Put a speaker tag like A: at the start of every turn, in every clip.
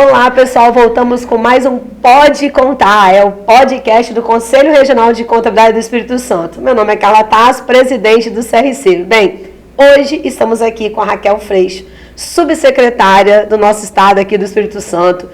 A: Olá, pessoal, voltamos com mais um Pode Contar, é o podcast do Conselho Regional de Contabilidade do Espírito Santo. Meu nome é Carla Tasso, presidente do CRC. Bem, hoje estamos aqui com a Raquel Freixo, subsecretária do nosso estado aqui do Espírito Santo.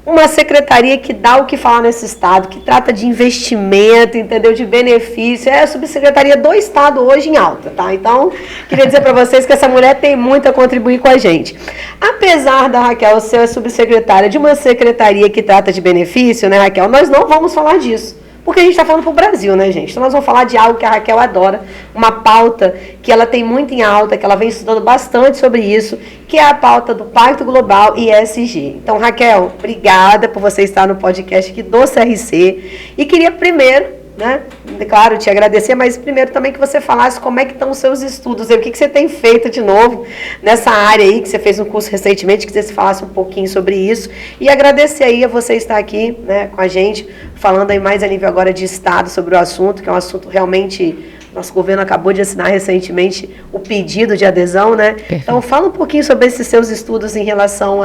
A: Uma secretaria que dá o que falar nesse estado, que trata de investimento, entendeu? De benefício. É a subsecretaria do estado hoje em alta, tá? Então, queria dizer para vocês que essa mulher tem muito a contribuir com a gente. Apesar da Raquel ser a subsecretária de uma secretaria que trata de benefício, né, Raquel? Nós não vamos falar disso. Porque a gente está falando para o Brasil, né, gente? Então, nós vamos falar de algo que a Raquel adora, uma pauta que ela tem muito em alta, que ela vem estudando bastante sobre isso, que é a pauta do Pacto Global e ESG. Então, Raquel, obrigada por você estar no podcast aqui do CRC. E queria primeiro, né, claro, te agradecer, mas primeiro também que você falasse como é que estão os seus estudos, o que você tem feito de novo nessa área aí, que você fez um curso recentemente, que você falasse um pouquinho sobre isso, e agradecer aí a você estar aqui, né, com a gente, falando aí mais a nível agora de Estado sobre o assunto, que é um assunto realmente... Nosso governo acabou de assinar recentemente o pedido de adesão, né? Perfeito. Então, fala um pouquinho sobre esses seus estudos em relação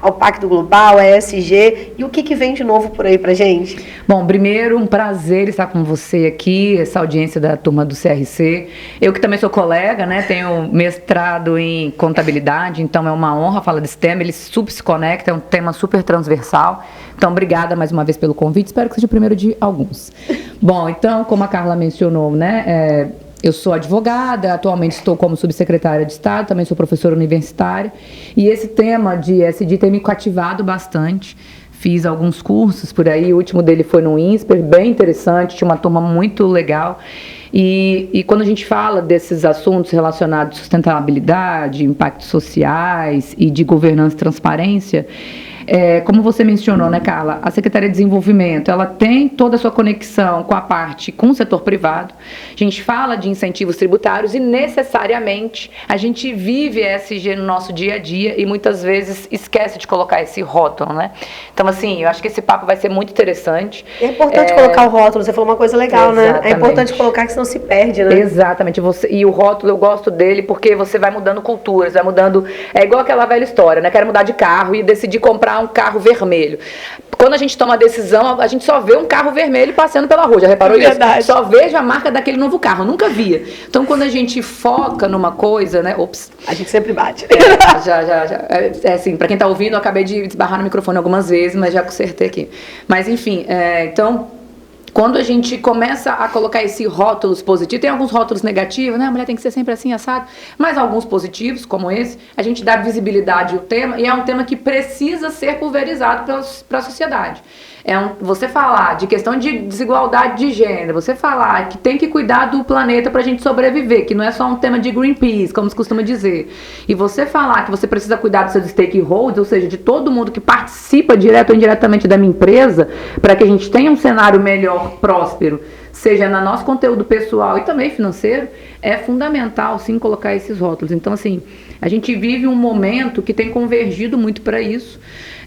A: ao Pacto Global, a ESG, e o que vem de novo por aí pra gente.
B: Bom, primeiro, um prazer estar com você aqui, essa audiência da turma do CRC. Eu que também sou colega, né? Tenho mestrado em contabilidade, então é uma honra falar desse tema, ele super se conecta, é um tema super transversal. Então, obrigada mais uma vez pelo convite, espero que seja o primeiro de alguns. Bom, então, como a Carla mencionou, né, eu sou advogada, atualmente estou como subsecretária de Estado, também sou professora universitária, e esse tema de ESG tem me cativado bastante. Fiz alguns cursos por aí, o último dele foi no INSPER, bem interessante, tinha uma turma muito legal. E quando a gente fala desses assuntos relacionados à sustentabilidade, impactos sociais e de governança e transparência, como você mencionou, né, Carla, a Secretaria de Desenvolvimento, ela tem toda a sua conexão com a parte, com o setor privado. A gente fala de incentivos tributários e necessariamente a gente vive ESG no nosso dia a dia e muitas vezes esquece de colocar esse rótulo, né? Então, assim, eu acho que esse papo vai ser muito interessante.
A: É importante colocar o rótulo, você falou uma coisa legal, exatamente, né? É importante colocar que senão se perde, né?
B: Exatamente, e o rótulo eu gosto dele porque você vai mudando culturas, vai mudando, é igual aquela velha história, né? Quero mudar de carro e decidi comprar um carro vermelho. Quando a gente toma a decisão, a gente só vê um carro vermelho passando pela rua, já reparou isso? Verdade. Só vejo a marca daquele novo carro, nunca via. Então, quando a gente foca numa coisa, né? Ops.
A: A gente sempre bate.
B: Já. Assim, pra quem tá ouvindo, eu acabei de esbarrar no microfone algumas vezes, mas já consertei aqui. Mas, enfim, então... Quando a gente começa a colocar esses rótulos positivos, tem alguns rótulos negativos, né? A mulher tem que ser sempre assim, assado. Mas alguns positivos, como esse, a gente dá visibilidade ao tema, e é um tema que precisa ser pulverizado para a sociedade. Você falar de questão de desigualdade de gênero, você falar que tem que cuidar do planeta para a gente sobreviver, que não é só um tema de Greenpeace, como se costuma dizer. E você falar que você precisa cuidar dos seus stakeholders, ou seja, de todo mundo que participa direto ou indiretamente da minha empresa, para que a gente tenha um cenário melhor, próspero, seja no nosso conteúdo pessoal e também financeiro, é fundamental, sim, colocar esses rótulos. Então, assim, a gente vive um momento que tem convergido muito para isso,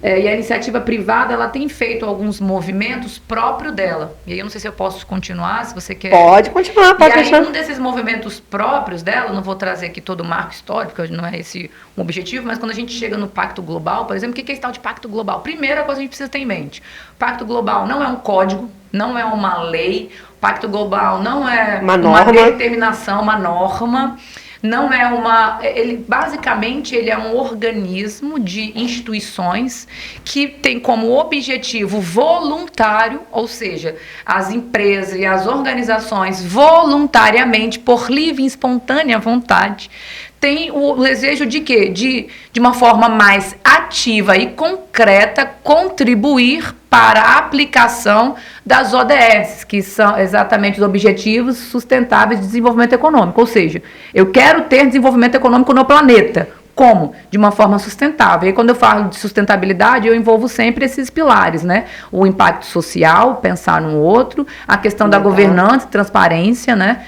B: e a iniciativa privada, ela tem feito alguns movimentos próprios dela. E aí eu não sei se eu posso continuar, se você quer...
A: Pode continuar, pode
B: continuar. E aí um desses movimentos próprios dela, não vou trazer aqui todo o marco histórico, não é esse o objetivo, mas quando a gente chega no Pacto Global, por exemplo, o que é esse tal de Pacto Global? Primeira coisa que a gente precisa ter em mente, o Pacto Global não é um código, não é uma lei, o Pacto Global não é uma determinação, uma norma, não é basicamente ele é um organismo de instituições que tem como objetivo voluntário, ou seja, as empresas e as organizações voluntariamente, por livre e espontânea vontade, tem o desejo de quê? De uma forma mais ativa e concreta, contribuir para a aplicação das ODS, que são exatamente os Objetivos Sustentáveis de Desenvolvimento Econômico. Ou seja, eu quero ter desenvolvimento econômico no planeta. Como? De uma forma sustentável. E quando eu falo de sustentabilidade, eu envolvo sempre esses pilares, né? O impacto social, pensar no outro, a questão da governança, transparência, né?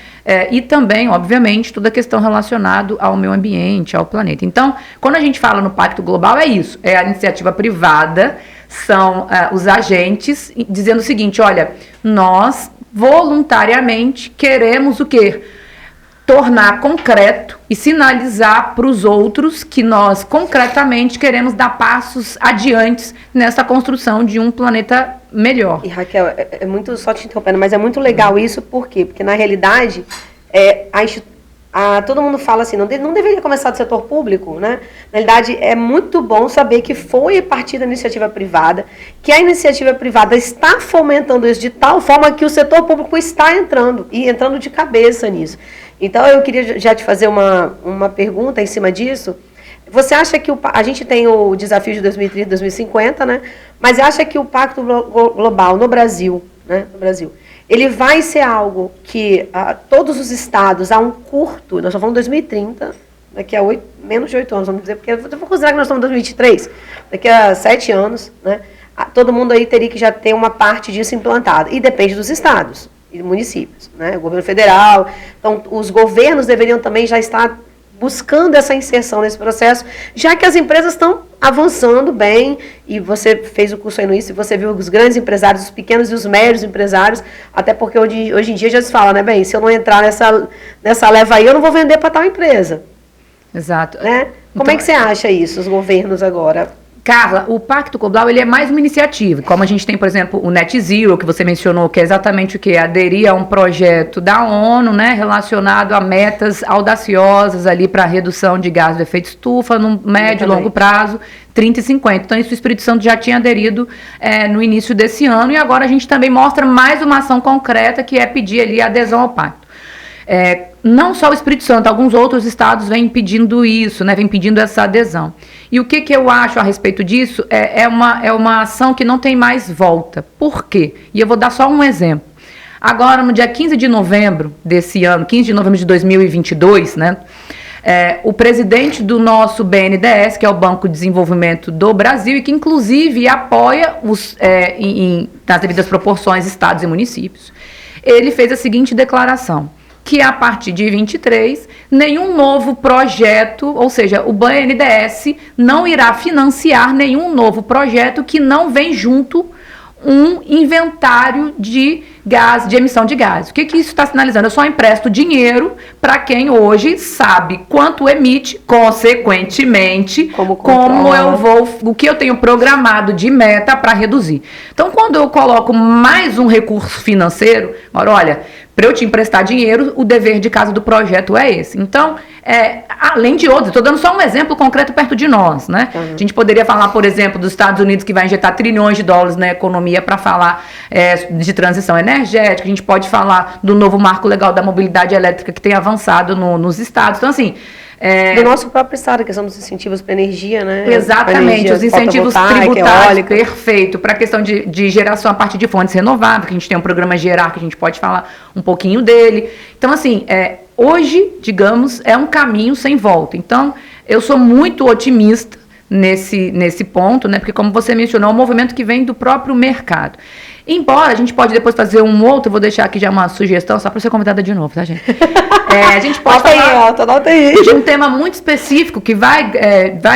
B: E também, obviamente, toda a questão relacionada ao meio ambiente, ao planeta. Então, quando a gente fala no Pacto Global, é isso. É a iniciativa privada, são os agentes dizendo o seguinte, olha, nós voluntariamente queremos o quê? tornar concreto e sinalizar para os outros que nós concretamente queremos dar passos adiante nessa construção de um planeta melhor.
A: E Raquel, é muito, só te interrompendo, mas é muito legal isso, por quê? Porque na realidade, todo mundo fala assim, não deveria começar do setor público, né? Na realidade, é muito bom saber que foi a partir da iniciativa privada, que a iniciativa privada está fomentando isso de tal forma que o setor público está entrando, e entrando de cabeça nisso. Então, eu queria já te fazer uma pergunta em cima disso. Você acha que a gente tem o desafio de 2030, 2050, né? Mas acha que o Pacto Global no Brasil, né? No Brasil, ele vai ser algo que todos os estados, a um curto, nós estamos falando de 2030, daqui a menos de 8 anos, vamos dizer, porque eu vou considerar que nós estamos em 2023, daqui a 7 anos, né? Todo mundo aí teria que já ter uma parte disso implantada. E depende dos estados e municípios, né? O governo federal. Então, os governos deveriam também já estar buscando essa inserção nesse processo, já que as empresas estão avançando bem, e você fez o curso aí no INSS, e você viu os grandes empresários, os pequenos e os médios empresários, até porque hoje em dia já se fala, né, bem, se eu não entrar nessa leva aí, eu não vou vender para tal empresa.
B: Exato.
A: Né? Como é que você acha isso, os governos agora?
B: Carla, o Pacto Global ele é mais uma iniciativa, como a gente tem, por exemplo, o Net Zero, que você mencionou, que é exatamente o que? Aderir a um projeto da ONU, né, relacionado a metas audaciosas ali para redução de gás de efeito estufa no médio e longo prazo, 30 e 50. Então, isso o Espírito Santo já tinha aderido no início desse ano, e agora a gente também mostra mais uma ação concreta, que é pedir ali a adesão ao pacto. Não só o Espírito Santo, alguns outros estados vêm pedindo isso, né, vêm pedindo essa adesão. E o que eu acho a respeito disso é uma ação que não tem mais volta. Por quê? E eu vou dar só um exemplo. Agora, no dia 15 de novembro desse ano, 15 de novembro de 2022, né, o presidente do nosso BNDES, que é o Banco de Desenvolvimento do Brasil, e que inclusive apoia nas devidas proporções estados e municípios, ele fez a seguinte declaração: que a partir de 23, nenhum novo projeto, ou seja, o BNDES não irá financiar nenhum novo projeto que não vem junto um inventário de gás, de emissão de gás. O que isso está sinalizando? Eu só empresto dinheiro para quem hoje sabe quanto emite, consequentemente, como eu vou, o que eu tenho programado de meta para reduzir. Então, quando eu coloco mais um recurso financeiro, olha, para eu te emprestar dinheiro, o dever de casa do projeto é esse. Então, além de outros, estou dando só um exemplo concreto perto de nós, né? Uhum. A gente poderia falar, por exemplo, dos Estados Unidos, que vai injetar trilhões de dólares na economia para falar de transição energética. A gente pode falar do novo marco legal da mobilidade elétrica que tem avançado nos estados. Então, assim,
A: do nosso próprio estado, a questão dos incentivos para energia, né?
B: Exatamente, os incentivos tributários, perfeito, para a questão de geração a partir de fontes renováveis, que a gente tem um programa Gerar, que a gente pode falar um pouquinho dele. Então, assim, hoje, digamos, é um caminho sem volta. Então, eu sou muito otimista nesse ponto, né? Porque, como você mencionou, é um movimento que vem do próprio mercado. Embora a gente pode depois fazer um outro, vou deixar aqui já uma sugestão, só para ser convidada de novo, tá, gente? A gente pode falar de um tema muito específico que vai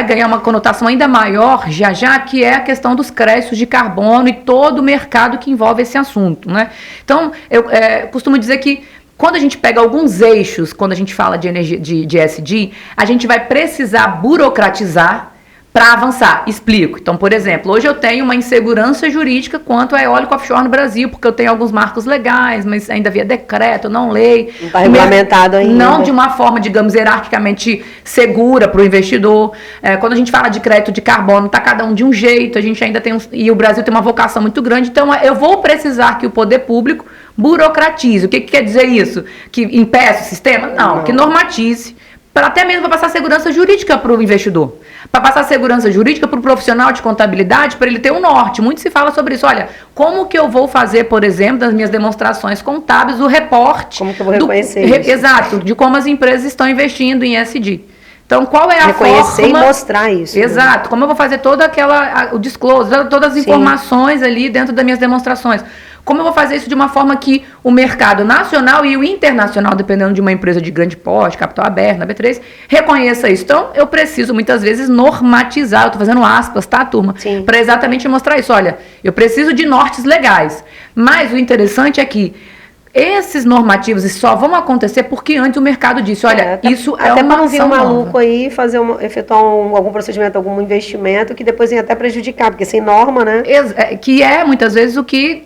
B: ganhar uma conotação ainda maior já, que é a questão dos créditos de carbono e todo o mercado que envolve esse assunto, né? Então, eu costumo dizer que quando a gente pega alguns eixos, quando a gente fala de energia, de ESG, a gente vai precisar burocratizar para avançar. Explico. Então, por exemplo, hoje eu tenho uma insegurança jurídica quanto a eólico offshore no Brasil, porque eu tenho alguns marcos legais, mas ainda via decreto, não lei.
A: Não está regulamentado ainda.
B: Não de uma forma, digamos, hierarquicamente segura para o investidor. Quando a gente fala de crédito de carbono, está cada um de um jeito, a gente ainda tem e o Brasil tem uma vocação muito grande, então eu vou precisar que o poder público burocratize. O que quer dizer isso? Que impeça o sistema? Não, que normatize. Até mesmo para passar segurança jurídica para o investidor, para passar segurança jurídica para o profissional de contabilidade, para ele ter um norte. Muito se fala sobre isso. Olha, como que eu vou fazer, por exemplo, das minhas demonstrações contábeis, o reporte.
A: Como que eu vou reconhecer isso?
B: Exato, de como as empresas estão investindo em ESG. Então, qual é a
A: reconhecer forma... e mostrar isso.
B: Exato. Né? Como eu vou fazer todo o disclosure, todas as informações ali dentro das minhas demonstrações. Como eu vou fazer isso de uma forma que o mercado nacional e o internacional, dependendo de uma empresa de grande porte, capital aberto, na B3, reconheça isso. Então, eu preciso, muitas vezes, normatizar. Eu estou fazendo aspas, tá, turma? Para exatamente mostrar isso. Olha, eu preciso de nortes legais. Mas o interessante é que esses normativos só vão acontecer porque antes o mercado disse, olha, isso é
A: até
B: uma
A: para não vir
B: ação
A: um maluco
B: nova.
A: aí efetuar algum procedimento, algum investimento que depois venha até prejudicar, porque sem norma, né?
B: Que é, muitas vezes, o que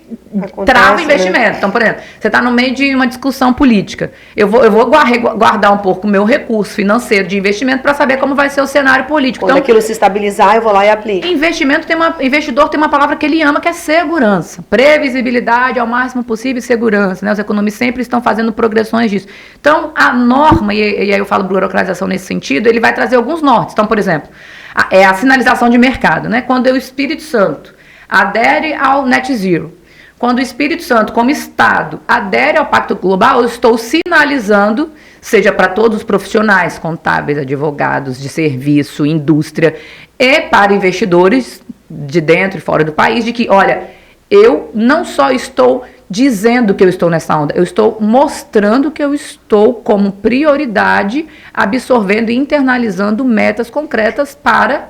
B: trava o investimento. Né? Então, por exemplo, você está no meio de uma discussão política. Eu vou guardar um pouco o meu recurso financeiro de investimento para saber como vai ser o cenário político.
A: Quando aquilo se estabilizar, eu vou lá e aplico.
B: Investidor tem uma palavra que ele ama, que é segurança. Previsibilidade ao máximo possível e segurança. Né? Os economistas sempre estão fazendo progressões disso. Então, a norma, e aí eu falo burocratização nesse sentido, ele vai trazer alguns nortes. Então, por exemplo, a sinalização de mercado. Né? Quando o Espírito Santo adere ao Net Zero, quando o Espírito Santo, como Estado, adere ao Pacto Global, eu estou sinalizando, seja para todos os profissionais, contábeis, advogados, de serviço, indústria, e para investidores de dentro e fora do país, de que, olha, eu não só estou dizendo que eu estou nessa onda, eu estou mostrando que eu estou como prioridade absorvendo e internalizando metas concretas para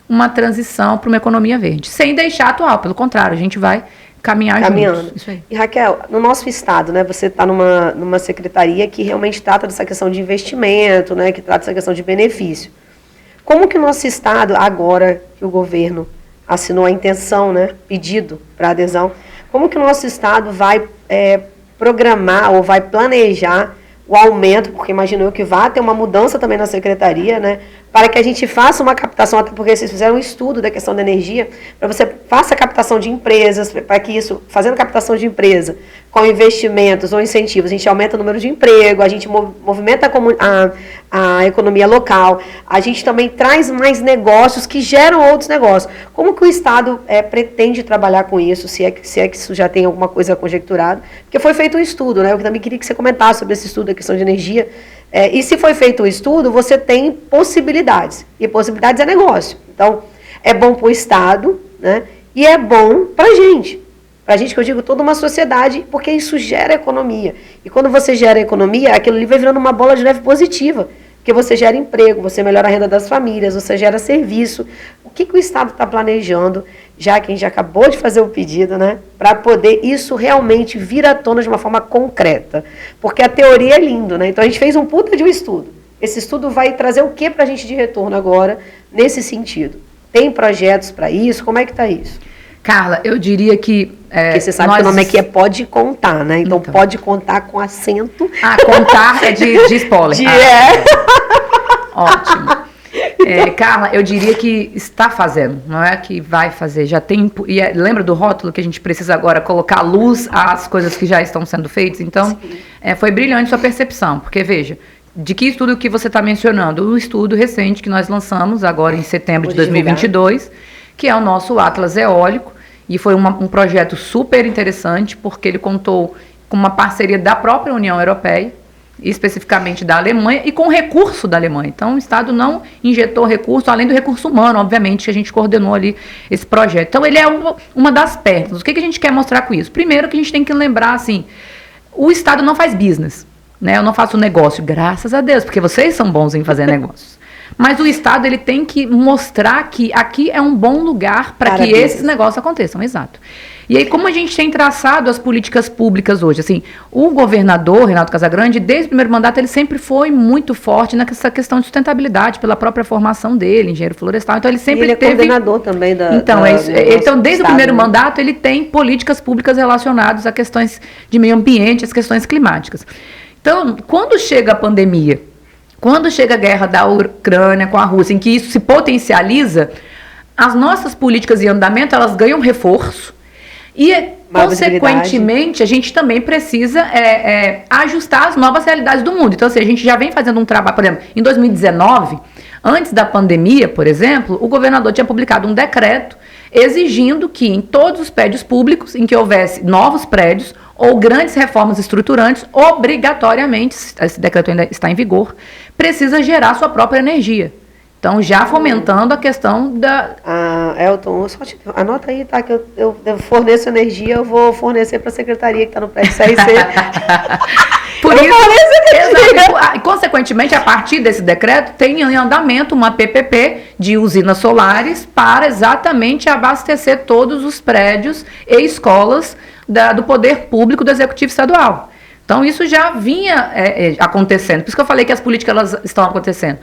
B: uma transição para uma economia verde, sem deixar atual, pelo contrário, a gente vai caminhando.
A: Juntos. Isso aí. E Raquel, no nosso estado, né, você está numa secretaria que realmente trata dessa questão de investimento, né, que trata dessa questão de benefício. Como que o nosso estado, agora que o governo assinou a intenção, né, pedido para adesão, como que o nosso estado vai programar ou vai planejar o aumento, porque imagino eu que vai ter uma mudança também na secretaria, né, para que a gente faça uma captação, até porque vocês fizeram um estudo da questão da energia, para você faça a captação de empresas, para que isso, fazendo captação de empresa, com investimentos ou incentivos, a gente aumenta o número de emprego, a gente movimenta a economia local, a gente também traz mais negócios que geram outros negócios. Como que o Estado pretende trabalhar com isso, se é que isso já tem alguma coisa conjecturada? Porque foi feito um estudo, né? Eu também queria que você comentasse sobre esse estudo da questão de energia. E se foi feito um estudo, você tem possibilidades. E possibilidades é negócio. Então, é bom para o Estado, né? E é bom para a gente. Para a gente, que eu digo, toda uma sociedade, porque isso gera economia. E quando você gera economia, aquilo ali vai virando uma bola de neve positiva. Porque você gera emprego, você melhora a renda das famílias, você gera serviço. O que o Estado está planejando, já que a gente acabou de fazer o pedido, né? Para poder isso realmente vir à tona de uma forma concreta. Porque a teoria é lindo, né? Então a gente fez um puta de um estudo. Esse estudo vai trazer o que para a gente de retorno agora, nesse sentido? Tem projetos para isso? Como é que está isso?
B: Carla, eu diria que...
A: Porque você sabe que o nome aqui é Pode Contar, né? Então, pode contar com acento.
B: Contar é de spoiler. Ótimo. Carla, eu diria que está fazendo, não é que vai fazer. Já tem... lembra do rótulo que a gente precisa agora colocar luz às coisas que já estão sendo feitas? Então, foi brilhante sua percepção. Porque, veja, de que estudo que você está mencionando? O estudo recente que nós lançamos agora em setembro de 2022, que é o nosso Atlas Eólico. E foi um projeto super interessante, porque ele contou com uma parceria da própria União Europeia, especificamente da Alemanha, e com recurso da Alemanha. Então, o Estado não injetou recurso, além do recurso humano, obviamente, que a gente coordenou ali esse projeto. Então, ele é uma das pernas. O que a gente quer mostrar com isso? Primeiro, que a gente tem que lembrar, assim, o Estado não faz business, né? Eu não faço negócio, graças a Deus, porque vocês são bons em fazer negócios. Mas o Estado, ele tem que mostrar que aqui é um bom lugar para que esses negócios aconteçam, exato. E aí, como a gente tem traçado as políticas públicas hoje, assim, o governador, Renato Casagrande, desde o primeiro mandato, ele sempre foi muito forte nessa questão de sustentabilidade, pela própria formação dele, engenheiro florestal, então ele sempre teve...
A: coordenador também da...
B: Então, então desde o primeiro mandato, ele tem políticas públicas relacionadas a questões de meio ambiente, as questões climáticas. Então, quando chega a pandemia, quando chega a guerra da Ucrânia com a Rússia, em que isso se potencializa, as nossas políticas em andamento, elas ganham reforço e, consequentemente, a gente também precisa ajustar as novas realidades do mundo. Então, assim, a gente já vem fazendo um trabalho, por exemplo, em 2019, antes da pandemia, por exemplo, o governador tinha publicado um decreto exigindo que em todos os prédios públicos, em que houvesse novos prédios ou grandes reformas estruturantes, obrigatoriamente, esse decreto ainda está em vigor, precisa gerar sua própria energia. Então, já fomentando a questão da...
A: Elton, anota aí, tá? Que eu forneço energia, eu vou fornecer para a secretaria que está no prédio CRC.
B: Por isso, consequentemente, a partir desse decreto, tem em andamento uma PPP de usinas solares para exatamente abastecer todos os prédios e escolas do poder público do Executivo Estadual. Então, isso já vinha acontecendo. Por isso que eu falei que as políticas elas estão acontecendo.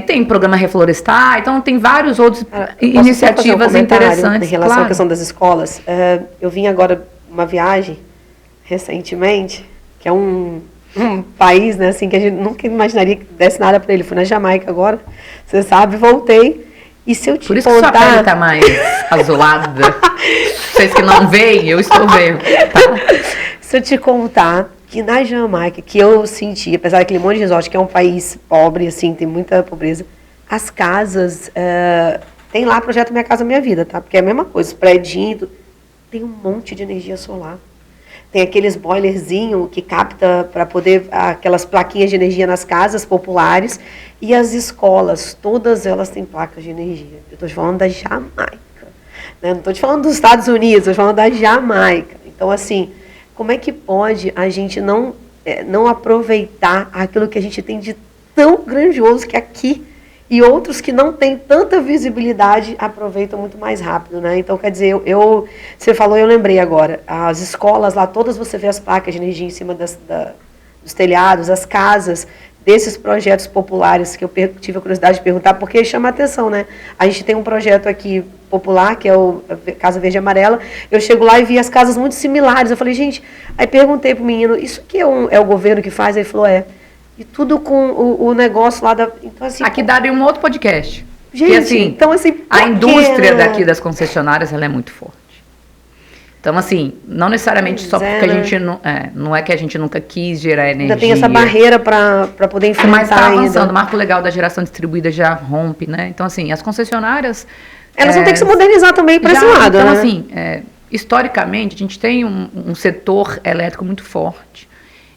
B: Tem programa Reflorestar, então tem vários outros iniciativas interessantes.
A: Em relação
B: claro.
A: à questão das escolas, eu vim agora uma viagem recentemente, que é um país, né, assim, que a gente nunca imaginaria que desse nada para ele. Fui na Jamaica agora, você sabe, voltei. E se eu te
B: Por isso
A: contar...
B: que sua pele está mais azulada. Vocês que não veem, eu estou vendo. Tá?
A: Se eu te contar que na Jamaica, que eu senti, apesar daquele monte de resort, que é um país pobre, assim, tem muita pobreza, as casas, tem lá projeto Minha Casa Minha Vida, tá? Porque é a mesma coisa, os prédios, tem um monte de energia solar. Tem aqueles boilerzinhos que capta para poder, aquelas plaquinhas de energia nas casas populares, e as escolas, todas elas têm placas de energia. Eu estou te falando da Jamaica, né? Não estou te falando dos Estados Unidos, estou te falando da Jamaica. Então, assim, como é que pode a gente não aproveitar aquilo que a gente tem de tão grandioso que aqui, e outros que não têm tanta visibilidade aproveitam muito mais rápido, né? Então, quer dizer, você falou, eu lembrei agora, as escolas lá, todas você vê as placas de energia em cima dos telhados, as casas, desses projetos populares, que eu tive a curiosidade de perguntar, porque chama a atenção, né? A gente tem um projeto aqui popular, que é o Casa Verde e Amarela, eu chego lá e vi as casas muito similares, eu falei, gente, aí perguntei pro menino, isso aqui é o governo que faz? Ele falou, e tudo com o negócio lá da... Então, assim,
B: aqui daria um outro podcast.
A: Gente,
B: porque, assim,
A: então, assim...
B: a indústria daqui das concessionárias, ela é muito forte. Então, assim, não necessariamente só porque a gente não é que a gente nunca quis gerar energia.
A: Ainda tem essa barreira para poder enfrentar
B: mas está avançando.
A: ainda.
B: O marco legal da geração distribuída já rompe, né? Então, assim, as concessionárias...
A: Elas vão ter que se modernizar também para esse lado,
B: então,
A: né?
B: assim, historicamente, a gente tem um setor elétrico muito forte.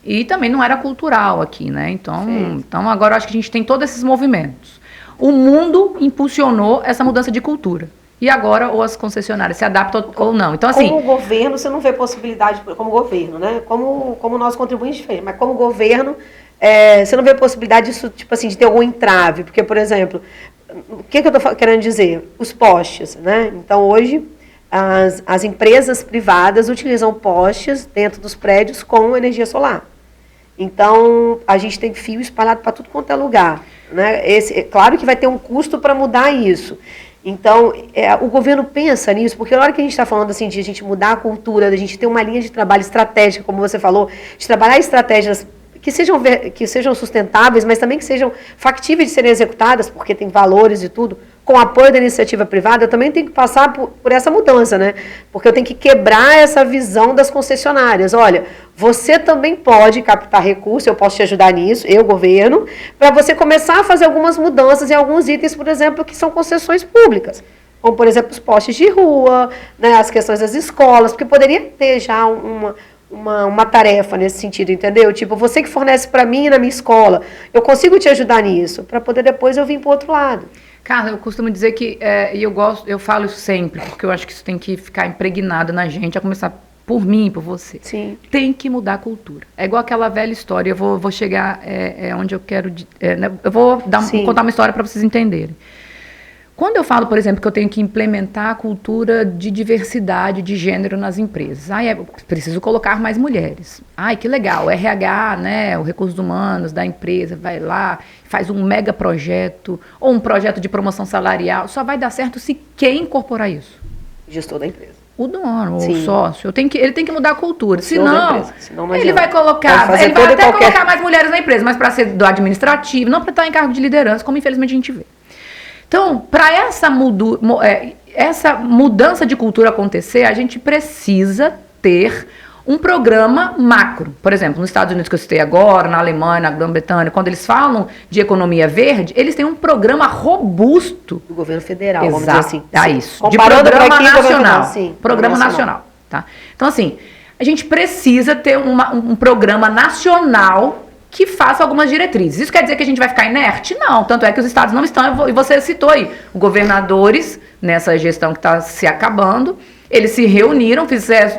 B: E também não era cultural aqui, né? Então agora eu acho que a gente tem todos esses movimentos. O mundo impulsionou essa mudança de cultura. E agora, ou as concessionárias se adaptam ou não. Então, assim...
A: Como governo, você não vê possibilidade, como governo, né? Como nós contribuintes diferentes, mas como governo, você não vê possibilidade disso, tipo assim, de ter algum entrave. Porque, por exemplo, o que eu estou querendo dizer? Os postes, né? Então, hoje, as empresas privadas utilizam postes dentro dos prédios com energia solar. Então, a gente tem fio espalhado para tudo quanto é lugar, né? Claro que vai ter um custo para mudar isso. Então, o governo pensa nisso, porque na hora que a gente está falando assim, de a gente mudar a cultura, de a gente ter uma linha de trabalho estratégica, como você falou, de trabalhar estratégias que sejam sustentáveis, mas também que sejam factíveis de serem executadas, porque tem valores e tudo, com apoio da iniciativa privada, eu também tenho que passar por essa mudança, né? Porque eu tenho que quebrar essa visão das concessionárias. Olha, você também pode captar recursos, eu posso te ajudar nisso, eu, governo, para você começar a fazer algumas mudanças em alguns itens, por exemplo, que são concessões públicas. Como, por exemplo, os postes de rua, né, as questões das escolas, porque poderia ter já uma tarefa nesse sentido, entendeu? Tipo, você que fornece para mim na minha escola, eu consigo te ajudar nisso, para poder depois eu vir para o outro lado.
B: Carla, eu costumo dizer que, e eu falo isso sempre, porque eu acho que isso tem que ficar impregnado na gente, a começar por mim e por você.
A: Sim.
B: Tem que mudar a cultura. É igual aquela velha história, eu vou chegar onde eu quero... né, eu vou contar uma história para vocês entenderem. Quando eu falo, por exemplo, que eu tenho que implementar a cultura de diversidade de gênero nas empresas, preciso colocar mais mulheres. Que legal, o RH, né, o Recursos Humanos da empresa, vai lá, faz um mega projeto, ou um projeto de promoção salarial, só vai dar certo se quem incorporar isso?
A: O gestor da empresa.
B: O dono, o sócio, ele tem que mudar a cultura, senão
A: não
B: ele vai colocar, colocar mais mulheres na empresa, mas para ser do administrativo, não para estar em cargo de liderança, como infelizmente a gente vê. Então, para essa mudança de cultura acontecer, a gente precisa ter um programa macro. Por exemplo, nos Estados Unidos, que eu citei agora, na Alemanha, na Grã-Bretanha, quando eles falam de economia verde, eles têm um programa robusto.
A: Do governo federal,
B: vamos
A: dizer assim.
B: Isso. De programa nacional. Programa nacional. Tá? Então, assim, a gente precisa ter um programa nacional que faça algumas diretrizes. Isso quer dizer que a gente vai ficar inerte? Não, tanto é que os estados não estão, e você citou aí, governadores, nessa gestão que está se acabando, eles se reuniram,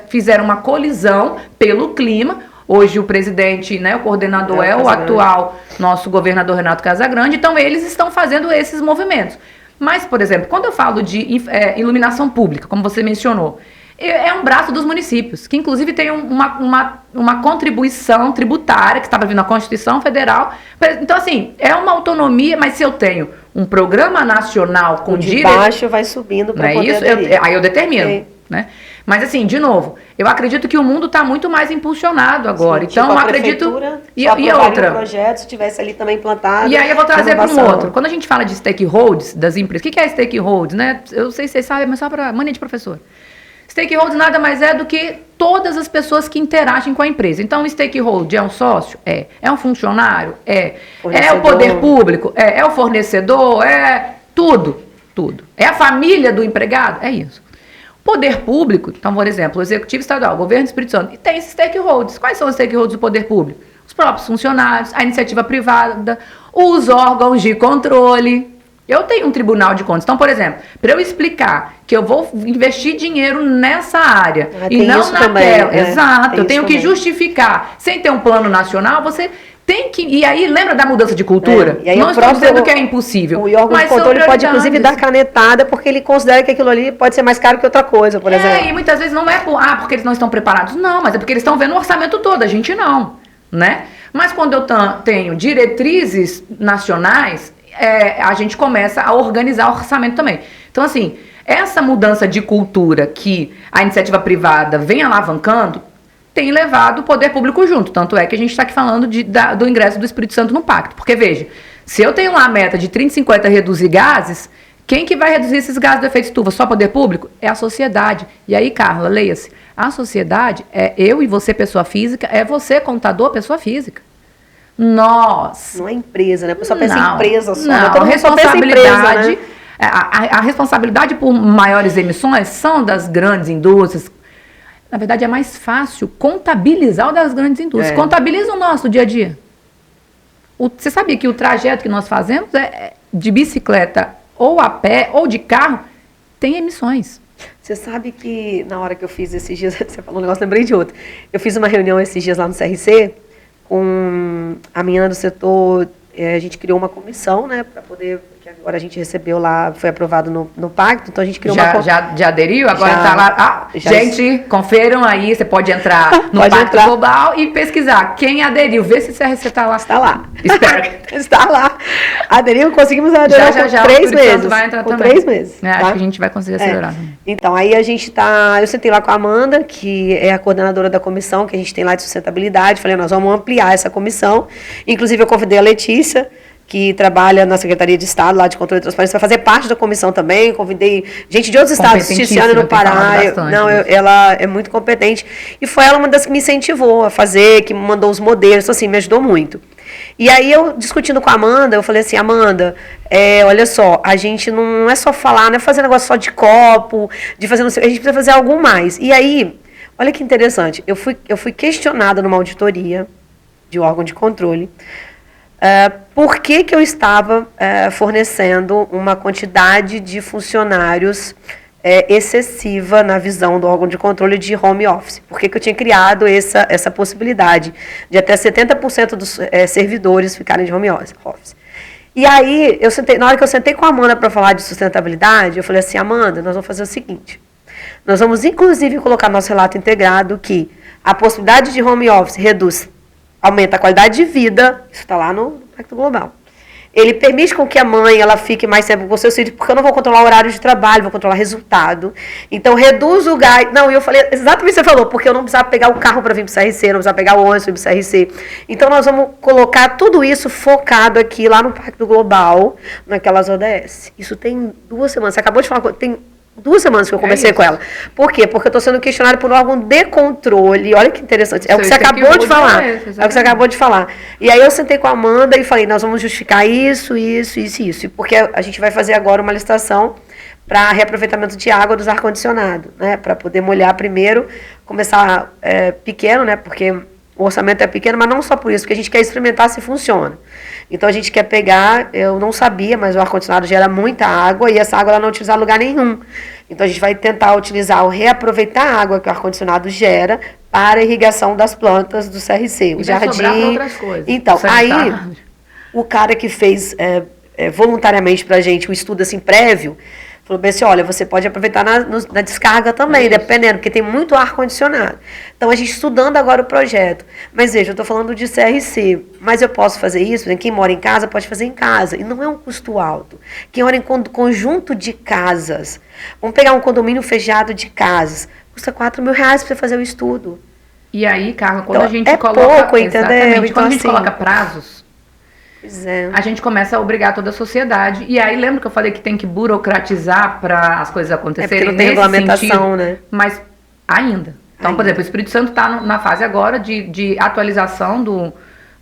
B: fizeram uma colisão pelo clima. Hoje o presidente, né, o coordenador é o atual nosso governador Renato Casagrande, então eles estão fazendo esses movimentos. Mas, por exemplo, quando eu falo de iluminação pública, como você mencionou, É um braço dos municípios, que inclusive tem uma contribuição tributária que estava vindo na Constituição Federal. Então, assim, é uma autonomia, mas se eu tenho um programa nacional com
A: direito... De baixo vai subindo para poder
B: isso, aí eu determino, né? Mas assim, de novo, eu acredito que o mundo está muito mais impulsionado agora.
A: Sim,
B: então,
A: tipo
B: acredito...
A: E outra? Um projeto, se tivesse ali também implantado...
B: E aí eu vou trazer para um outro. Quando a gente fala de stakeholders das empresas, o que é stakeholders, né? Eu sei se vocês sabem, mas só para mania de professor. Stakeholders nada mais é do que todas as pessoas que interagem com a empresa. Então, o stakeholder é um sócio? É um funcionário? É o poder público? É o fornecedor? É tudo. É a família do empregado? É isso. Poder público, então, por exemplo, o Executivo Estadual, o Governo do Espírito Santo, e tem esses stakeholders. Quais são os stakeholders do poder público? Os próprios funcionários, a iniciativa privada, os órgãos de controle. Eu tenho um tribunal de contas. Então, por exemplo, para eu explicar que eu vou investir dinheiro nessa área e não naquela. Exato, eu tenho que justificar. Sem ter um plano nacional, você tem que... E aí, lembra da mudança de cultura?
A: E aí
B: não estou dizendo que é impossível.
A: O órgão de controle pode, inclusive, dar canetada porque ele considera que aquilo ali pode ser mais caro que outra coisa, por exemplo.
B: E muitas vezes não é porque eles não estão preparados. Não, mas é porque eles estão vendo o orçamento todo. A gente não, né? Mas quando eu tenho diretrizes nacionais... a gente começa a organizar o orçamento também. Então, assim, essa mudança de cultura que a iniciativa privada vem alavancando tem levado o poder público junto. Tanto é que a gente está aqui falando do ingresso do Espírito Santo no pacto. Porque, veja, se eu tenho lá a meta de 30 e 50 reduzir gases, quem que vai reduzir esses gases do efeito estufa? Só o poder público? É a sociedade. E aí, Carla, leia-se. A sociedade é eu e você, pessoa física, é você, contador, pessoa física. Nós.
A: Não é empresa, né? A pessoa pensa em empresa só.
B: Não, a responsabilidade, empresa, né? a responsabilidade por maiores emissões são das grandes indústrias. Na verdade, é mais fácil contabilizar o das grandes indústrias. Contabiliza o nosso dia a dia. Você sabia que o trajeto que nós fazemos de bicicleta ou a pé ou de carro tem emissões.
A: Você sabe que na hora que eu fiz esses dias, você falou um negócio, lembrei de outro. Eu fiz uma reunião esses dias lá no CRC, com a menina do setor, a gente criou uma comissão, né, para poder, que agora a gente recebeu lá, foi aprovado no pacto, então a gente criou
B: já aderiu? Agora está lá, gente, confiram aí, você pode entrar no Pacto Global e pesquisar quem aderiu, vê se o CRC está lá.
A: Está lá.
B: Espero.
A: Está lá. Aderiu, conseguimos aderir por 3 meses.
B: Vai entrar
A: por
B: também.
A: 3 meses.
B: Tá? Acho que a gente vai conseguir acelerar.
A: Então, aí a gente eu sentei lá com a Amanda, que é a coordenadora da comissão, que a gente tem lá de sustentabilidade, falei, nós vamos ampliar essa comissão, inclusive eu convidei a Letícia, que trabalha na Secretaria de Estado, lá de Controle e Transparência, vai fazer parte da comissão também, convidei gente de outros estados, Tiziane no Pará, ela é muito competente, e foi ela uma das que me incentivou a fazer, que me mandou os modelos, assim, me ajudou muito. E aí eu, discutindo com a Amanda, eu falei assim, Amanda, olha só, a gente não é só falar, não é fazer negócio só de copo, de fazer, não sei, a gente precisa fazer algo mais. E aí, olha que interessante, eu fui questionada numa auditoria de um órgão de controle, por que eu estava fornecendo uma quantidade de funcionários excessiva na visão do órgão de controle de home office. Por que eu tinha criado essa possibilidade de até 70% dos servidores ficarem de home office. E aí, na hora que eu sentei com a Amanda para falar de sustentabilidade, eu falei assim, Amanda, nós vamos fazer o seguinte, nós vamos inclusive colocar no nosso relato integrado que a possibilidade de home office aumenta a qualidade de vida, isso está lá no Pacto Global. Ele permite com que a mãe ela fique mais tempo com seus filhos, porque eu não vou controlar o horário de trabalho, vou controlar resultado. Então, reduz o gasto. Não, eu falei exatamente o que você falou, porque eu não precisava pegar o carro para vir para o CRC, não precisava pegar o ônibus para vir para o CRC. Então, nós vamos colocar tudo isso focado aqui, lá no Pacto Global, naquelas ODS. Isso tem 2 semanas. Você acabou de falar, tem 2 semanas que eu conversei com ela. Por quê? Porque eu estou sendo questionada por um órgão de controle. Olha que interessante. É o que você acabou de falar. É o que você acabou de falar. E aí eu sentei com a Amanda e falei, nós vamos justificar isso. E porque a gente vai fazer agora uma licitação para reaproveitamento de água dos ar-condicionado, né? Para poder molhar primeiro, começar pequeno, né? Porque o orçamento é pequeno, mas não só por isso, porque a gente quer experimentar se funciona. Então a gente quer pegar, eu não sabia, mas o ar-condicionado gera muita água e essa água ela não é utilizada em lugar nenhum. Então a gente vai tentar reaproveitar a água que o ar-condicionado gera para a irrigação das plantas do CRC, o jardim.
B: Outras coisas.
A: Então, aí o cara que fez voluntariamente para a gente o estudo assim prévio, Falou bem assim, olha, você pode aproveitar na descarga também, dependendo, porque tem muito ar-condicionado. Então, a gente estudando agora o projeto. Mas veja, eu estou falando de CRC, mas eu posso fazer isso, quem mora em casa pode fazer em casa, e não é um custo alto. Quem mora em conjunto de casas, vamos pegar um condomínio fechado de casas, custa R$4.000 para você fazer o estudo.
B: E aí, Carla, quando
A: Então,
B: a gente
A: pouco, entendeu? Então,
B: quando a gente coloca prazos,
A: a
B: gente começa a obrigar toda a sociedade. E aí, lembra que eu falei que tem que burocratizar para as coisas acontecerem?
A: Porque não tem regulamentação, né?
B: Mas ainda. Então, por exemplo, o Espírito Santo está na fase agora de atualização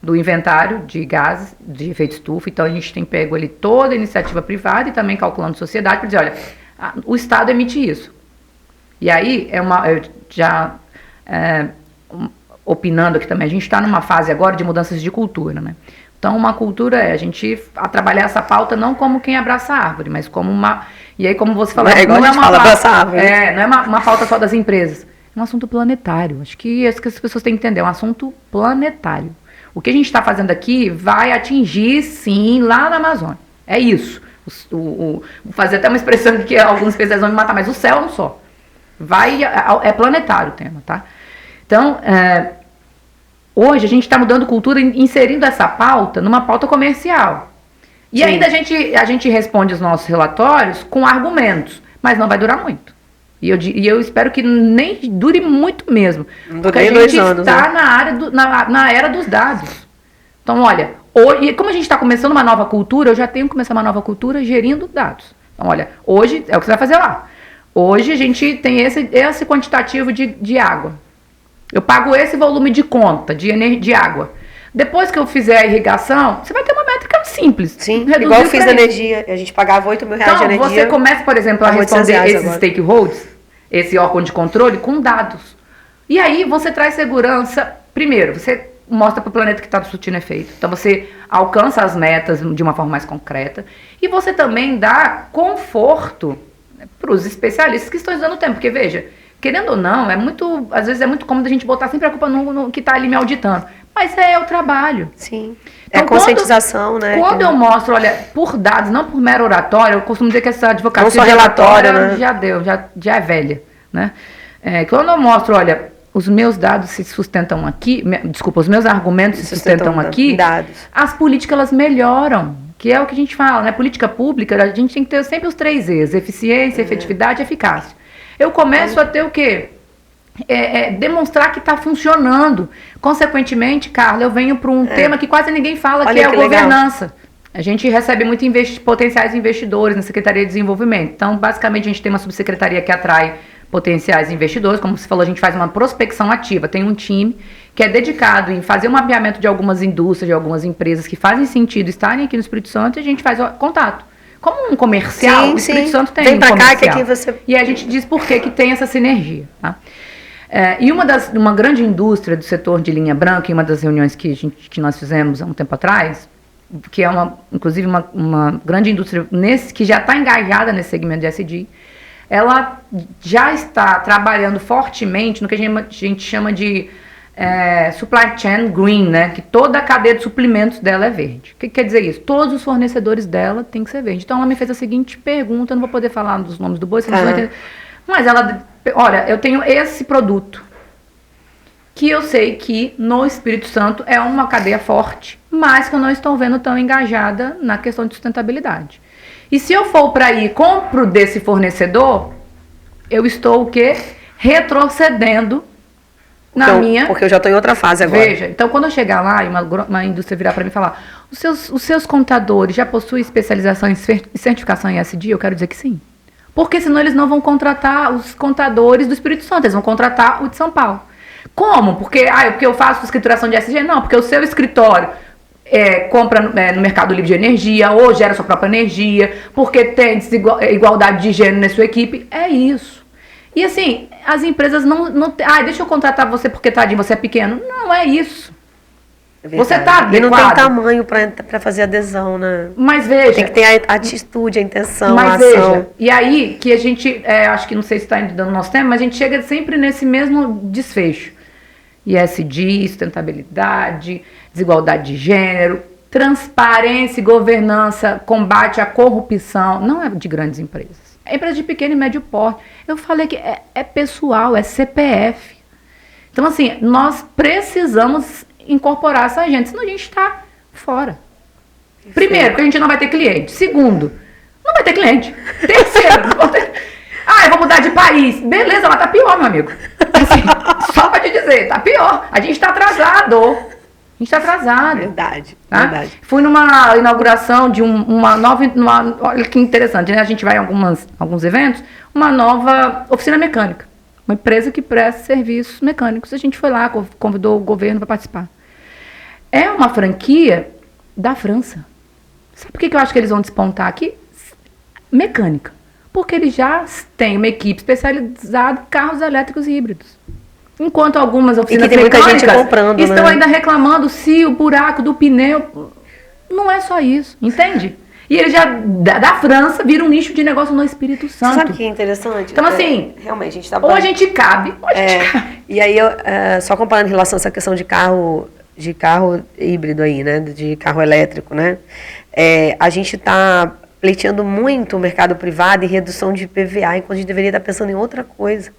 B: do inventário de gases de efeito estufa. Então, a gente tem pego ali toda a iniciativa privada e também calculando sociedade para dizer, olha, o Estado emite isso. E aí, opinando aqui também, a gente está numa fase agora de mudanças de cultura, né? Então, uma cultura é a gente trabalhar essa pauta não como quem abraça a árvore, mas como uma... E aí, como você falou,
A: não é uma pauta,
B: não é uma pauta só das empresas. É um assunto planetário. Acho que as pessoas têm que entender. É um assunto planetário. O que a gente está fazendo aqui vai atingir, sim, lá na Amazônia. É isso. Vou fazer até uma expressão que alguns especialistas vão me matar, mas o céu não só. É planetário o tema, tá? Então, hoje a gente está mudando cultura, inserindo essa pauta numa pauta comercial. E Sim. ainda a gente responde os nossos relatórios com argumentos, mas não vai durar muito. E eu espero que nem dure muito mesmo. Porque a gente está na era dos dados. Então, olha, hoje, como a gente está começando uma nova cultura, eu já tenho que começar uma nova cultura gerindo dados. Então, olha, hoje é o que você vai fazer lá. Hoje a gente tem esse quantitativo de água. Eu pago esse volume de conta de água. Depois que eu fizer a irrigação, você vai ter uma métrica simples.
A: Sim, igual eu fiz a energia. A gente pagava R$8.000 de energia.
B: Então, você começa, por exemplo, a responder esses stakeholders, esse órgão de controle, com dados. E aí você traz segurança. Primeiro, você mostra para o planeta que está surtindo efeito. Então, você alcança as metas de uma forma mais concreta. E você também dá conforto para os especialistas que estão estudando o tempo. Porque, veja, querendo ou não, às vezes é muito cômodo a gente botar sempre a culpa no que está ali me auditando. Mas é o trabalho.
A: Sim. Então, é a conscientização, né?
B: Quando eu mostro, olha, por dados, não por mero oratório, eu costumo dizer que essa advocacia
A: não só relatório, né?
B: já é velha, né? Quando eu mostro, olha, os meus dados se sustentam aqui, os meus argumentos se sustentam aqui,
A: dados.
B: As políticas elas melhoram, que é o que a gente fala, né? Política pública, a gente tem que ter sempre os 3 E's, eficiência, efetividade e eficácia. Eu começo a ter o quê? Demonstrar que está funcionando. Consequentemente, Carla, eu venho para um tema que quase ninguém fala, que é a governança. Legal. A gente recebe muito potenciais investidores na Secretaria de Desenvolvimento. Então, basicamente, a gente tem uma subsecretaria que atrai potenciais investidores. Como você falou, a gente faz uma prospecção ativa. Tem um time que é dedicado em fazer um mapeamento de algumas indústrias, de algumas empresas que fazem sentido estarem aqui no Espírito Santo, e a gente faz contato. Como um comercial, o Espírito Santo tem
A: Vem pra
B: comercial.
A: cá que aqui você...
B: E a gente diz por que tem essa sinergia, tá? E uma grande indústria do setor de linha branca, em uma das reuniões que nós fizemos há um tempo atrás, que é inclusive uma grande indústria que já está engajada nesse segmento de ESG, ela já está trabalhando fortemente no que a gente chama de supply chain green, né? Que toda a cadeia de suprimentos dela é verde. O que quer dizer isso? Todos os fornecedores dela têm que ser verde. Então ela me fez a seguinte pergunta, eu não vou poder falar dos nomes do boi, vocês não vão entender. Mas olha, eu tenho esse produto que eu sei que no Espírito Santo é uma cadeia forte, mas que eu não estou vendo tão engajada na questão de sustentabilidade. E se eu for para aí e compro desse fornecedor, eu estou o quê? Retrocedendo
A: porque eu já estou em outra fase agora.
B: Veja, então quando eu chegar lá e uma indústria virar para mim e falar, os seus contadores já possuem especialização em certificação em ESG? Eu quero dizer que sim. Porque senão eles não vão contratar os contadores do Espírito Santo, eles vão contratar o de São Paulo. Como? Porque eu faço escrituração de ESG? Não, porque o seu escritório compra no Mercado Livre de energia ou gera sua própria energia, porque tem igualdade de gênero na sua equipe. É isso. E assim, as empresas não deixa eu contratar você porque, tadinho, você é pequeno. Não é isso. Você está adequado.
A: E não tem tamanho para fazer adesão, né?
B: Mas veja...
A: Tem que ter a atitude, a intenção,
B: a ação.
A: Veja,
B: e aí que a gente, acho que não sei se está dando o nosso tempo, mas a gente chega sempre nesse mesmo desfecho. ESG, sustentabilidade, desigualdade de gênero, transparência e governança, combate à corrupção, não é de grandes empresas. É empresa de pequeno e médio porte. Eu falei que é pessoal, é CPF. Então, assim, nós precisamos incorporar essa gente, senão a gente está fora. Primeiro, porque a gente não vai ter cliente. Segundo, não vai ter cliente. Terceiro, eu vou mudar de país. Beleza, mas tá pior, meu amigo. Assim, só pra te dizer, tá pior. A gente tá atrasado. A gente tá atrasado.
A: Verdade,
B: tá?
A: verdade.
B: Fui numa inauguração de uma nova... olha que interessante, né? A gente vai em alguns eventos, uma nova oficina mecânica. Uma empresa que presta serviços mecânicos. A gente foi lá, convidou o governo para participar. É uma franquia da França. Sabe por que eu acho que eles vão despontar aqui? Mecânica. Porque eles já têm uma equipe especializada em carros elétricos e híbridos. Enquanto algumas oficinas mecânicas estão ainda reclamando se o buraco do pneu... Não é só isso, entende? E ele já, da França, vira um nicho de negócio no Espírito Santo.
A: Sabe o que é interessante?
B: Então, assim,
A: realmente, a gente tá
B: ou a gente cabe, ou a gente cabe.
A: E aí, só comparando em relação a essa questão de carro híbrido aí, né? De carro elétrico, né? A gente está pleiteando muito o mercado privado e redução de IPVA, enquanto a gente deveria estar pensando em outra coisa.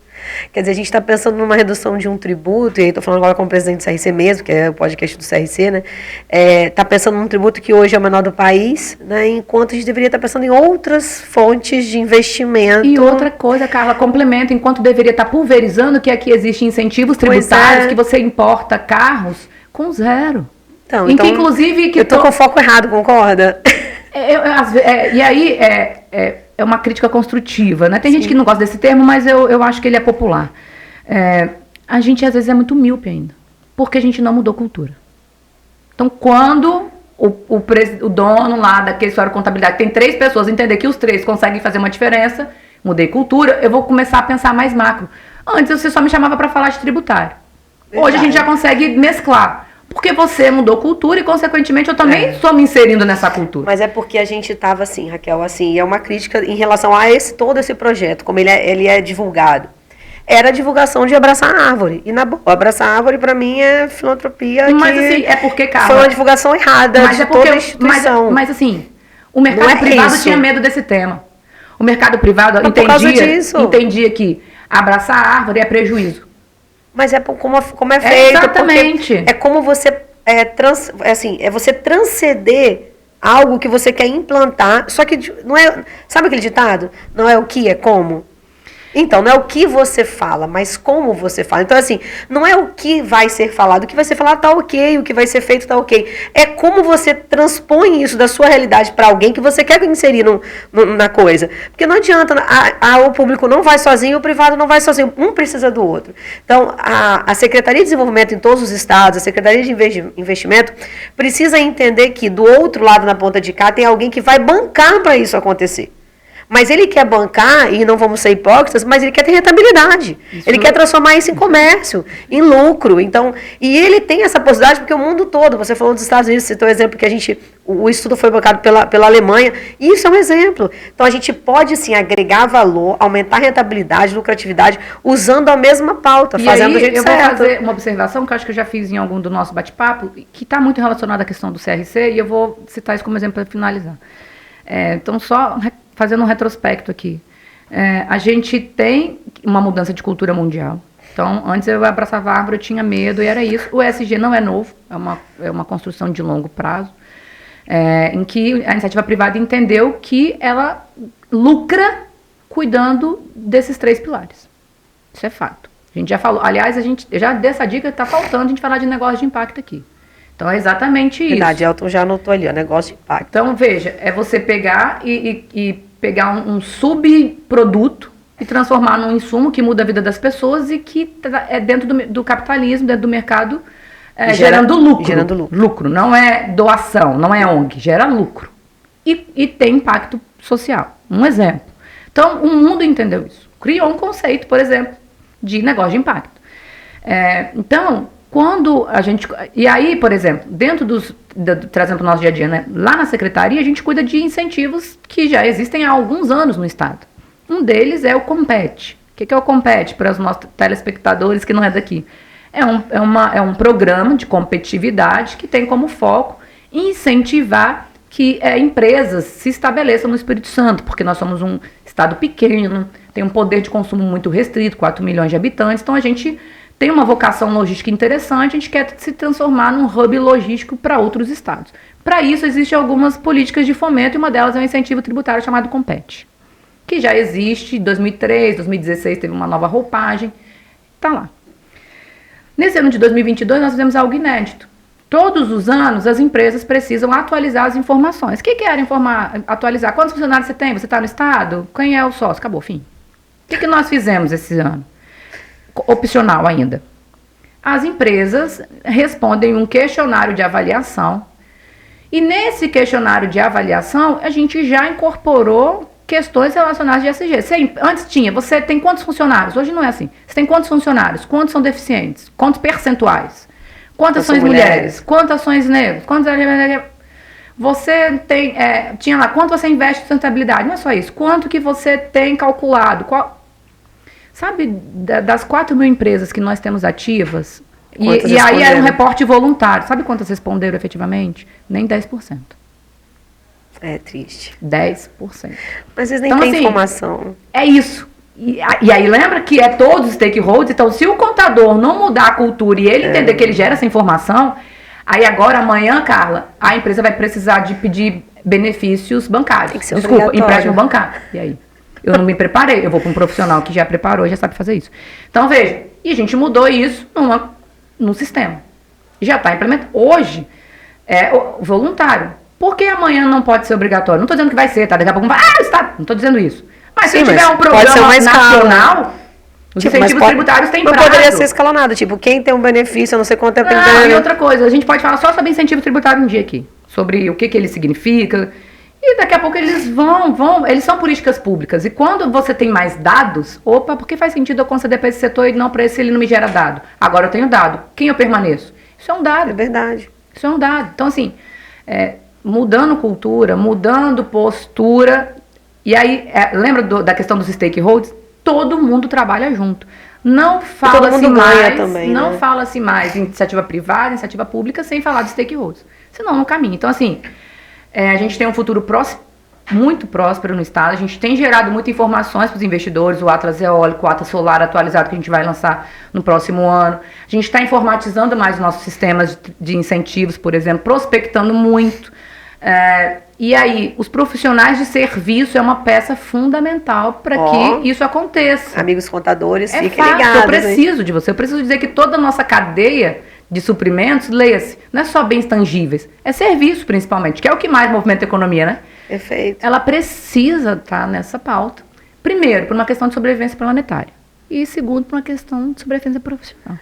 A: Quer dizer, a gente está pensando numa redução de um tributo, e aí estou falando agora com o presidente do CRC mesmo, que é o podcast do CRC, né? Está pensando num tributo que hoje é o menor do país, né? Enquanto a gente deveria estar pensando em outras fontes de investimento.
B: E outra coisa, Carla, complemento, enquanto deveria estar pulverizando que aqui existem incentivos tributários, que você importa carros com zero.
A: Então,
B: que inclusive...
A: eu estou com o foco errado, concorda?
B: E aí é uma crítica construtiva, né? Tem gente que não gosta desse termo, mas eu acho que ele é popular. A gente, às vezes, é muito míope ainda, porque a gente não mudou cultura. Então, quando o dono lá daquele escritório de contabilidade, tem 3 pessoas, entender que os 3 conseguem fazer uma diferença, mudei cultura, eu vou começar a pensar mais macro. Antes, você só me chamava para falar de tributário. Verdade. Hoje, a gente já consegue mesclar. Porque você mudou cultura e, consequentemente, eu também estou me inserindo nessa cultura.
A: Mas é porque a gente estava assim, Raquel, assim, e é uma crítica em relação a todo esse projeto, como ele é divulgado. Era a divulgação de Abraçar a Árvore. E, na boa, Abraçar a Árvore, para mim, é filantropia.
B: Mas, assim, é porque, Carla...
A: Foi uma divulgação errada de toda a instituição.
B: Mas, assim, o mercado privado tinha medo desse tema. O mercado privado entendia que abraçar a árvore é prejuízo.
A: Mas é como é feito.
B: Exatamente.
A: É como você você transcender algo que você quer implantar, só que não é, sabe aquele ditado? Não é o que, é como. Então, não é o que você fala, mas como você fala. Então, assim, não é o que vai ser falado. O que vai ser falado tá ok, o que vai ser feito tá ok. É como você transpõe isso da sua realidade para alguém que você quer inserir na coisa. Porque não adianta, o público não vai sozinho, o privado não vai sozinho. Um precisa do outro. Então, a Secretaria de Desenvolvimento em todos os estados, a Secretaria de Investimento, precisa entender que do outro lado, na ponta de cá, tem alguém que vai bancar para isso acontecer. Mas ele quer bancar, e não vamos ser hipócritas, mas ele quer ter rentabilidade. Ele quer transformar isso em comércio, em lucro. Então, e ele tem essa possibilidade porque o mundo todo, você falou dos Estados Unidos, citou o exemplo que o estudo foi bancado pela Alemanha, e isso é um exemplo. Então, a gente pode, sim, agregar valor, aumentar a rentabilidade, lucratividade, usando a mesma pauta, fazendo do jeito certo.
B: Eu vou fazer uma observação que eu acho que eu já fiz em algum do nosso bate-papo, que está muito relacionada à questão do CRC, e eu vou citar isso como exemplo para finalizar. Então, só fazendo um retrospecto aqui. A gente tem uma mudança de cultura mundial. Então, antes eu abraçava a árvore, eu tinha medo, e era isso. O ESG não é novo, é uma construção de longo prazo, em que a iniciativa privada entendeu que ela lucra cuidando desses 3 pilares. Isso é fato. A gente já falou, aliás, já dessa dica está faltando a gente falar de negócio de impacto aqui. Então, é exatamente isso.
A: Verdade, Elton já anotou ali, negócio de impacto.
B: Então, veja, é você pegar e pegar um subproduto e transformar num insumo que muda a vida das pessoas e que é dentro do capitalismo, dentro do mercado, gerando lucro.
A: Gerando lucro.
B: Lucro, não é doação, não é ONG, gera lucro. E tem impacto social. Um exemplo. Então, o mundo entendeu isso. Criou um conceito, por exemplo, de negócio de impacto. Então, quando a gente... E aí, por exemplo, trazendo para o nosso dia a dia, né? Lá na secretaria, a gente cuida de incentivos que já existem há alguns anos no Estado. Um deles é o Compete. O que é o Compete para os nossos telespectadores que não é daqui? É um programa de competitividade que tem como foco incentivar que empresas se estabeleçam no Espírito Santo, porque nós somos um estado pequeno, tem um poder de consumo muito restrito, 4 milhões de habitantes, então a gente tem uma vocação logística interessante, a gente quer se transformar num hub logístico para outros estados. Para isso, existem algumas políticas de fomento, e uma delas é um incentivo tributário chamado Compete, que já existe, em 2003, 2016 teve uma nova roupagem, está lá. Nesse ano de 2022, nós fizemos algo inédito. Todos os anos, as empresas precisam atualizar as informações. O que é atualizar? Quantos funcionários você tem? Você está no estado? Quem é o sócio? Acabou, fim. O que nós fizemos esse ano? Opcional ainda. As empresas respondem um questionário de avaliação, e nesse questionário de avaliação, a gente já incorporou questões relacionadas de ESG. Antes tinha, você tem quantos funcionários? Hoje não é assim. Você tem quantos funcionários? Quantos são deficientes? Quantos percentuais? Quantas são mulheres? Quantas são negros? Quantas... Você tem, tinha lá, quanto você investe em sustentabilidade? Não é só isso. Quanto que você tem calculado? Sabe, das 4 mil empresas que nós temos ativas, e aí era um reporte voluntário, sabe quantas responderam efetivamente? Nem 10%.
A: É triste.
B: 10%.
A: Mas vocês nem têm informação.
B: É isso. E aí lembra que é todos os stakeholders, então se o contador não mudar a cultura e ele entender que ele gera essa informação, aí agora, amanhã, Carla, a empresa vai precisar de pedir benefícios bancários.
A: Tem que ser
B: Desculpa, empréstimo bancário. E aí? Eu não me preparei, eu vou para um profissional que já preparou e já sabe fazer isso. Então, veja, e a gente mudou isso no sistema. Já está implementado. Hoje, é voluntário. Por que amanhã não pode ser obrigatório? Não estou dizendo que vai ser, tá? Daqui a pouco vai, Estado. Não estou dizendo isso. Mas se tiver um programa nacional, os incentivos tributários têm prazo.
A: Poderia ser escalonado, tipo, quem tem um benefício, eu não sei quanto tempo tem
B: e outra coisa, a gente pode falar só sobre incentivo tributário um dia aqui. Sobre o que ele significa. E daqui a pouco eles eles são políticas públicas. E quando você tem mais dados, por que faz sentido eu conceder para esse setor e não para esse, ele não me gera dado? Agora eu tenho dado. Quem eu permaneço? Isso é um dado.
A: É verdade.
B: Isso é um dado. Então, assim, mudando cultura, mudando postura. E aí, lembra da questão dos stakeholders? Todo mundo trabalha junto. Não fala-se mais, também, não fala-se mais em iniciativa privada, iniciativa pública, sem falar de stakeholders. Senão não caminha. Então, assim, a gente tem um futuro muito próspero no estado. A gente tem gerado muitas informações para os investidores, o Atlas Eólico, o Atlas Solar atualizado que a gente vai lançar no próximo ano. A gente está informatizando mais os nossos sistemas de incentivos, por exemplo, prospectando muito. E aí, os profissionais de serviço é uma peça fundamental para que isso aconteça.
A: Amigos contadores, fiquem ligados.
B: Eu preciso de você. Eu preciso dizer que toda a nossa cadeia de suprimentos, leia-se, não é só bens tangíveis, é serviço principalmente, que é o que mais movimenta a economia, né?
A: Perfeito.
B: Ela precisa estar nessa pauta. Primeiro, por uma questão de sobrevivência planetária. E segundo, por uma questão de sobrevivência profissional.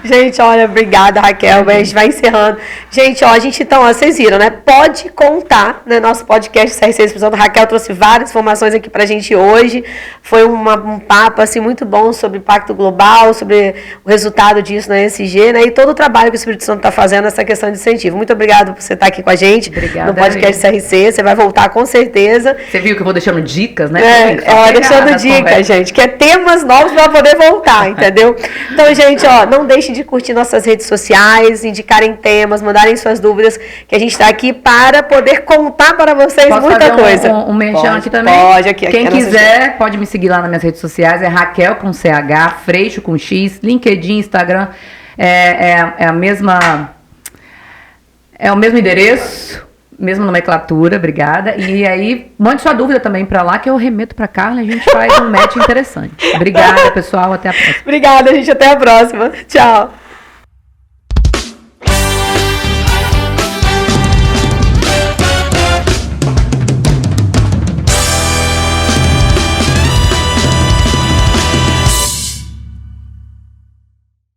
A: Gente, olha, obrigada, Raquel. A gente vai encerrando. Gente, a gente então, vocês viram, né? Pode contar, né? Nosso podcast CRC Expressão. Raquel trouxe várias informações aqui pra gente hoje. Foi um papo, assim, muito bom sobre o Pacto Global, sobre o resultado disso na ESG, né? E todo o trabalho que o Espírito Santo está fazendo nessa questão de incentivo. Muito obrigada por você estar aqui com a gente.
B: Obrigada,
A: no podcast CRC. Você vai voltar com certeza.
B: Você viu que eu vou deixando dicas, né?
A: Deixando dicas, gente. Que é temas novos para poder voltar, entendeu? Então, gente, não deixem de curtir nossas redes sociais, indicarem temas, mandarem suas dúvidas, que a gente está aqui para poder contar para vocês muita coisa.
B: Um merchan aqui também?
A: Pode, aqui.
B: Quem quiser, pode me seguir lá nas minhas redes sociais, é Raquel com CH, Freixo com X, LinkedIn, Instagram, é o mesmo endereço, mesma nomenclatura, obrigada. E aí, mande sua dúvida também para lá, que eu remeto para Carla e a gente faz um match interessante. Obrigada, pessoal. Até a próxima.
A: Obrigada, gente. Até a próxima. Tchau.